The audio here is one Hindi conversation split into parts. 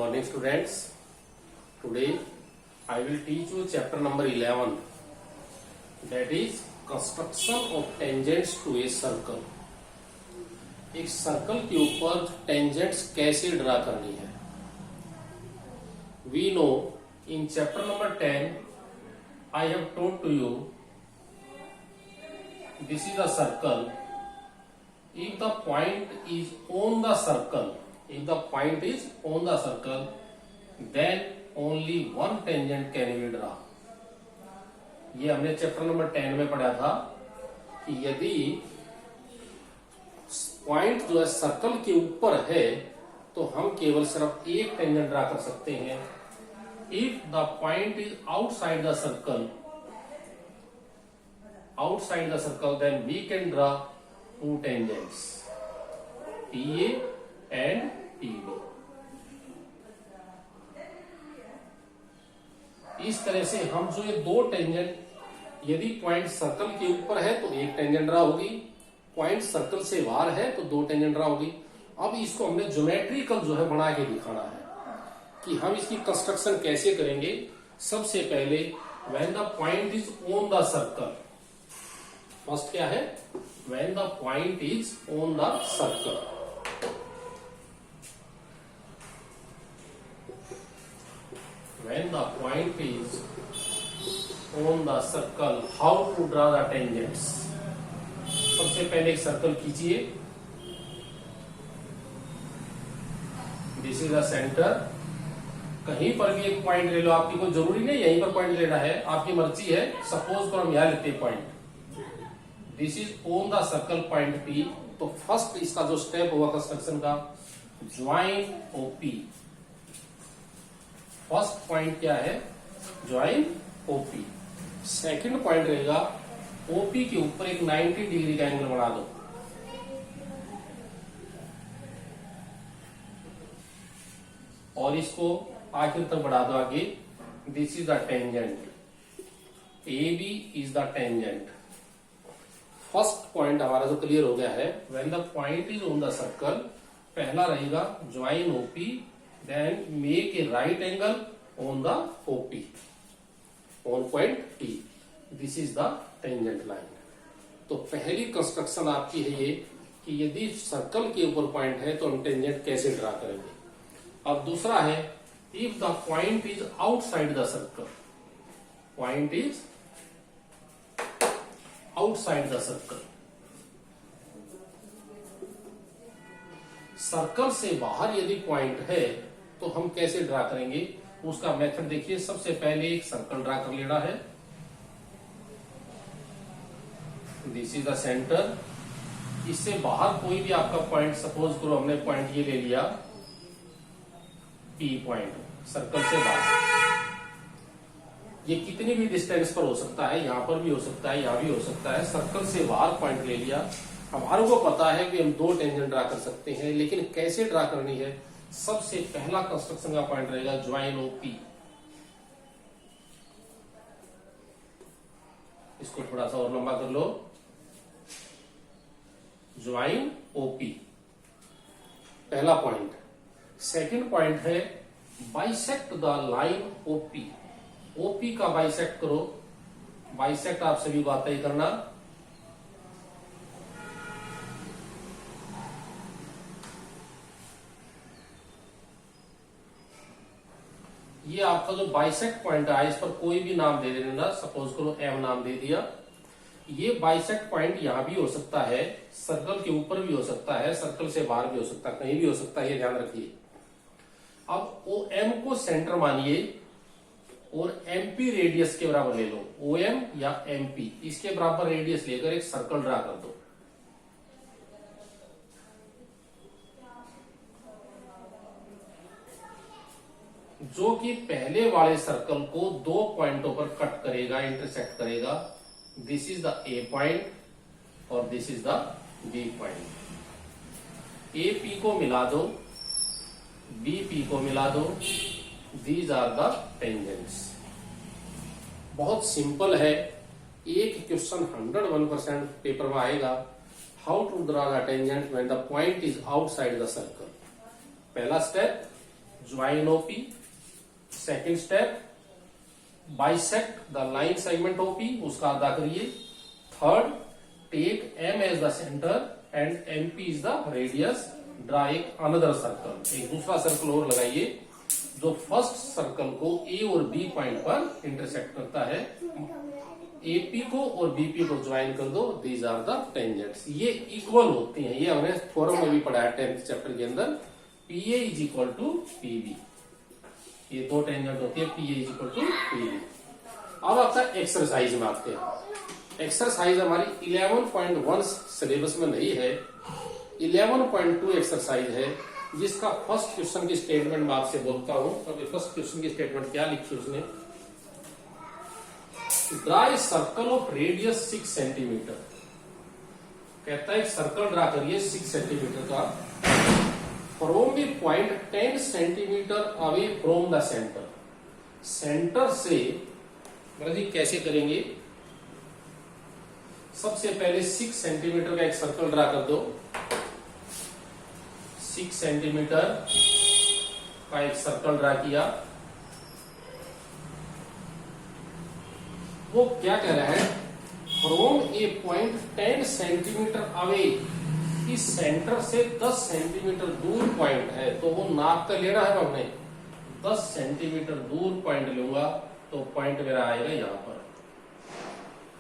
morning students. Today I will teach you chapter number 11, that is construction of tangents to a circle. एक सर्कल के ऊपर टेंजेंट्स कैसे ड्रा करनी है. We know in chapter number 10 I have told to you this is a circle. If the point is on the circle, then only one tangent can be drawn. ये हमने चैप्टर नंबर 10 में पढ़ा था कि यदि पॉइंट जो है सर्कल के ऊपर है तो हम केवल सिर्फ एक टेंजेंट ड्रा कर सकते हैं. If the point is outside the circle then we can draw two tangents, TA and TB. इस तरह से हम जो ये दो टेंजेंट, यदि पॉइंट सर्कल के ऊपर है तो एक टेंजेंट ड्रा होगी, पॉइंट सर्कल से बाहर है तो दो टेंजेंट ड्रा होगी. अब इसको हमने ज्योमेट्रिकल जो है बना के दिखाना है कि हम इसकी कंस्ट्रक्शन कैसे करेंगे. सबसे पहले when the point is on the circle, first क्या है, when the point is on the circle. When the point is on the circle, how to draw the tangents? सबसे पहले एक सर्कल खींचिए. This is the centre. कहीं पर भी एक पॉइंट ले लो, आपकी कोई जरूरी नहीं यहीं पर पॉइंट लेना है, आपकी मर्जी है. सपोज तो हम यहां लेते हैं point. This is on the circle point P. तो फर्स्ट इसका जो स्टेप होगा कंस्ट्रक्शन का, ज्वाइन OP. फर्स्ट पॉइंट क्या है, ज्वाइन OP. सेकंड पॉइंट रहेगा OP के ऊपर एक 90 डिग्री का एंगल बना दो. और इसको आखिर तक बढ़ा दो आगे. This is the tangent, AB is the tangent. First point हमारा जो क्लियर हो गया है. When the point is on the circle, पहला रहेगा join OP, then make a right angle on the OP, on point P. This is the tangent line. तो पहली कंस्ट्रक्शन आपकी है ये कि यदि सर्कल के ऊपर पॉइंट है तो हम टेंजेंट कैसे ड्रा करेंगे. अब दूसरा है, if the point is outside the circle, point is outside the circle. Circle से बाहर यदि पॉइंट है तो हम कैसे ड्रा करेंगे, उसका मेथड देखिए. सबसे पहले एक सर्कल ड्रा कर लेना है. This is the centre. इससे बाहर कोई भी आपका पॉइंट, सपोज करो हमने पॉइंट ये ले लिया P पॉइंट, सर्कल से बाहर. ये कितनी भी डिस्टेंस पर हो सकता है, यहां पर भी हो सकता है, यहां भी हो सकता है. सर्कल से बाहर पॉइंट ले लिया. हमारे को पता है कि हम दो टेंजेंट ड्रा कर सकते हैं, लेकिन कैसे ड्रा करनी है. सबसे पहला कंस्ट्रक्शन का पॉइंट रहेगा ज्वाइन OP. इसको थोड़ा सा और लंबा कर लो. ज्वाइन OP पहला पॉइंट. सेकंड पॉइंट है bisect the line OP. OP का बाइसेक्ट करो. बाइसेक्ट आप सभी को आता ही करना. ये आपका जो बाइसेक्ट पॉइंट है, इस पर कोई भी नाम दे देना. सपोज करो M नाम दे दिया. ये बाइसेक्ट पॉइंट यहां भी हो सकता है, सर्कल के ऊपर भी हो सकता है, सर्कल से बाहर भी हो सकता है, कहीं भी हो सकता है, ये ध्यान रखिए. अब OM को सेंटर मानिए और MP रेडियस के बराबर ले लो. OM या MP इसके बराबर रेडियस लेकर एक सर्कल ड्रा कर दो. जो कि पहले वाले सर्कल को दो पॉइंटों पर कट करेगा, इंटरसेक्ट करेगा. This is the A point और this is the B point. AP को मिला दो, BP को मिला दो. These are the tangents. बहुत सिंपल है. एक क्वेश्चन 101% पेपर में आएगा. how to draw the tangent when the point is outside the circle. पहला step, join OP. Second step, bisect the line segment OP, उसका अदा करिए। Third, take M as the centre and MP is the radius, draw एक अनदर सर्कल, एक दूसरा सर्कल और लगाइए जो फर्स्ट सर्कल को ए और बी पॉइंट पर इंटरसेक्ट करता है। एपी को और बीपी को ज्वाइन कर दो, दीज आर द टेंजेंट्स। ये इक्वल होती हैं, ये हमने थ्योरम में भी पढ़ा है 10th चैप्टर के अंदर। पीए इज इक्वल टू पीबी, ये दो टेंजेंट होती है, पीए इज इक्वल टू पीबी। अब आपका एक्सरसाइज में आते हैं। एक्सरसाइज हमारी 11.1 सिलेबस में नहीं है, 11.2 एक्सरसाइज है, जिसका फर्स्ट क्वेश्चन की स्टेटमेंट मैं आपसे बोलता हूं। अभी फर्स्ट क्वेश्चन की स्टेटमेंट क्या लिखी उसने, draw a circle of radius 6 centimetre. कहता है एक सर्कल ड्रा करिए 6 सेंटीमीटर का, from A point 10 centimetre away from the centre. Centre से जी कैसे करेंगे, सबसे पहले 6 सेंटीमीटर का एक सर्कल ड्रा कर दो। 6 सेंटीमीटर का एक सर्कल ड्रा किया। वो क्या कह रहा है, from A point 10 centimetre away, इस सेंटर से 10 सेंटीमीटर दूर पॉइंट है, तो वो नाप का लेना है हमने। 10 सेंटीमीटर दूर पॉइंट लूंगा तो पॉइंट मेरा आएगा यहां पर,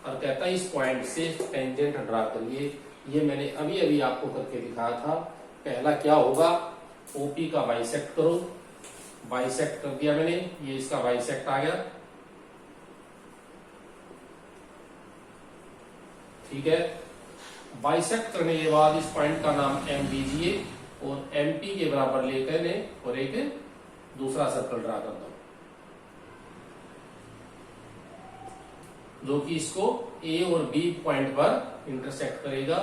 और कहता है इस पॉइंट से टेंजेंट ड्रा करिए। ये मैंने अभी अभी आपको करके दिखाया था। पहला क्या होगा, ओपी का बाइसेक्ट करो, बाइसेक्ट कर दिया मैंने, ये इसका बाइसेक्ट आ गया, ठीक है। बाइसेक्ट करने के बाद इस पॉइंट का नाम एम दीजिए और एमपी के बराबर लेकर और एक दूसरा सर्कल ड्रा कर दो, जो कि इसको ए और बी पॉइंट पर इंटरसेक्ट करेगा।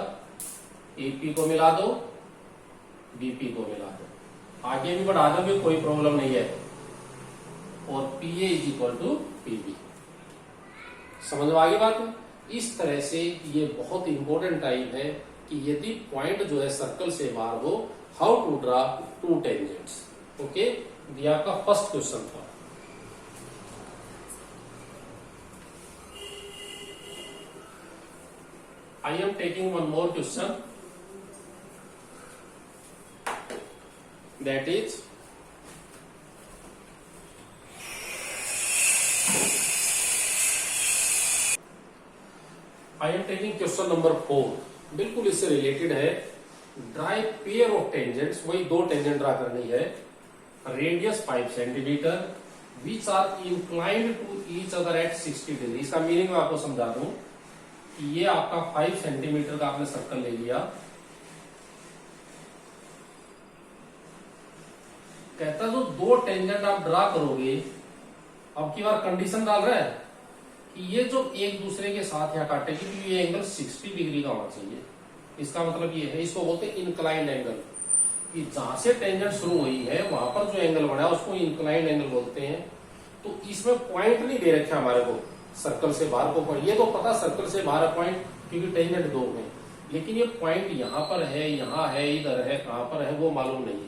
एपी को मिला दो, बीपी को मिला दो, आगे भी बढ़ा दो भी कोई प्रॉब्लम नहीं है, और पीए इज इक्वल टू पीबी। समझ में आगे बात। इस तरह से ये बहुत इंपॉर्टेंट टाइप है कि यदि पॉइंट जो है सर्कल से बाहर हो, how to draw two tangents. Okay, ये आपका फर्स्ट क्वेश्चन था। I am taking one more question, that is I am taking question number 4, बिल्कुल इससे रिलेटेड है। ड्राई पेयर ऑफ टेंजेंट्स, वही दो टेंजेंट ड्रा करनी है, radius 5 centimetre, which are inclined to each other at 60 degree. इसका मीनिंग मैं आपको समझा दूं। ये आपका 5 सेंटीमीटर का आपने सर्कल ले लिया, कहता जो दो टेंजेंट आप ड्रा करोगे, अब की बार कंडीशन डाल रहा है कि ये जो एक दूसरे के साथ यहाँ काटेगी तो ये एंगल 60 डिग्री का होना चाहिए। इसका मतलब ये है, इसको बोलते हैं इंक्लाइंड एंगल, कि जहां से टेंजेंट शुरू हुई है वहां पर जो एंगल बना है उसको इंक्लाइंड एंगल बोलते हैं। तो इसमें पॉइंट नहीं दे रखा हमारे को, सर्कल से बाहर को पॉइंट, ये तो पता सर्कल से बाहर पॉइंट, क्योंकि टेंजेंट दो है, लेकिन ये पॉइंट यहाँ पर है, यहाँ है, इधर है, कहां पर है वो मालूम नहीं है।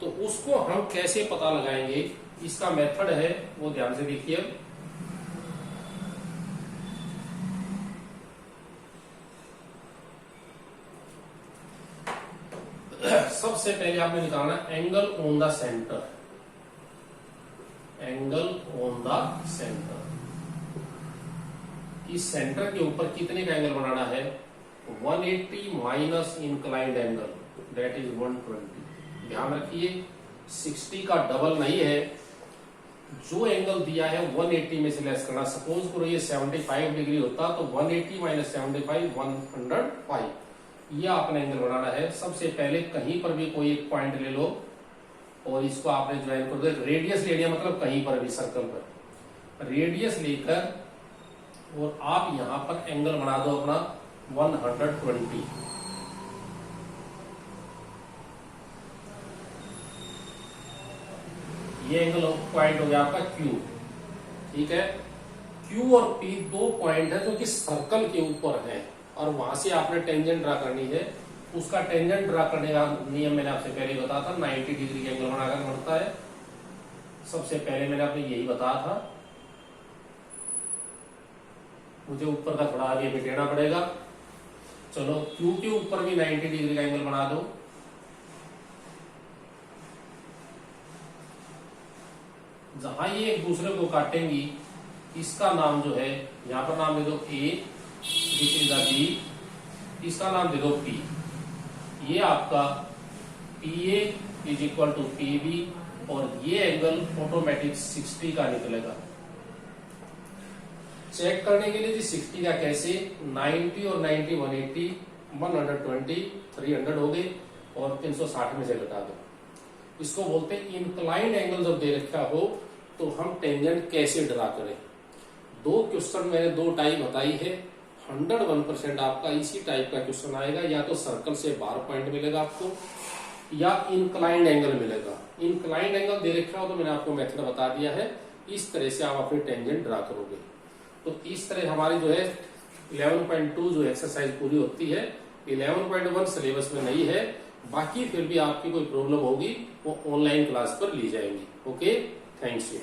तो उसको हम कैसे पता लगाएंगे, इसका मेथड है, वो ध्यान से देखिए। सबसे पहले आपने निकालना angle on the centre, angle on the centre. इस सेंटर के ऊपर कितने का एंगल बनाना है, 180 minus inclined angle, that is 120। ध्यान रखिए 60 का डबल नहीं है, जो एंगल दिया है 180 में से लेस करना। सपोज करो ये 75 डिग्री होता तो 180 माइनस 75 105, ये आपने एंगल बनाना है। सबसे पहले कहीं पर भी कोई एक पॉइंट ले लो और इसको आपने ज्वाइन कर दो। रेडियस ले लिया, मतलब कहीं पर भी सर्कल पर रेडियस लेकर और आप यहां पर एंगल बना दो अपना 120। ये एंगल पॉइंट हो गया आपका Q, ठीक है। Q और P दो पॉइंट है जो कि सर्कल के ऊपर है, और वहां से आपने टेंजेंट ड्रा करनी है। उसका टेंजेंट ड्रा करने का नियम मैंने आपसे पहले बताया था, 90 डिग्री का एंगल बनाकर बनता है। सबसे पहले मैंने आपको यही बताया था, मुझे ऊपर का थोड़ा आगे मिटाना पड़ेगा। चलो क्यू के ऊपर भी 90 डिग्री का एंगल बना दो। जहां ये एक दूसरे को काटेंगी इसका नाम जो है, यहां पर नाम दे दो A, this is the B, इसका नाम दे दो पी। ये आपका P A is equal to P B, और ये एंगल ऑटोमेटिक 60 का निकलेगा। चेक करने के लिए जी 60 का कैसे, 90 और 90 180, 120 300 हो गए, और 360 में से घटा दो। इसको बोलते हैं इंक्लाइंड एंगल। जब दे रखा हो तो हम टेंजेंट कैसे ड्रा करें। दो क्वेश्चन मैंने दो टाइप बताई है। 101% आपका इसी टाइप का क्वेश्चन आएगा, या तो सर्कल से बार पॉइंट मिलेगा आपको, या इंक्लाइंड एंगल मिलेगा। इंक्लाइंड एंगल दे रखा हो तो मैंने आपको मेथड बता दिया है, इस तरह से आप अपनी टेंजेंट ड्रा करोगे। तो इस तरह हमारी जो है 11.2 जो एक्सरसाइज पूरी होती है। 11.1 सिलेबस में नहीं है, बाकी फिर भी आपकी कोई प्रॉब्लम होगी वो ऑनलाइन क्लास पर ली जाएंगी। Okay, thanks you.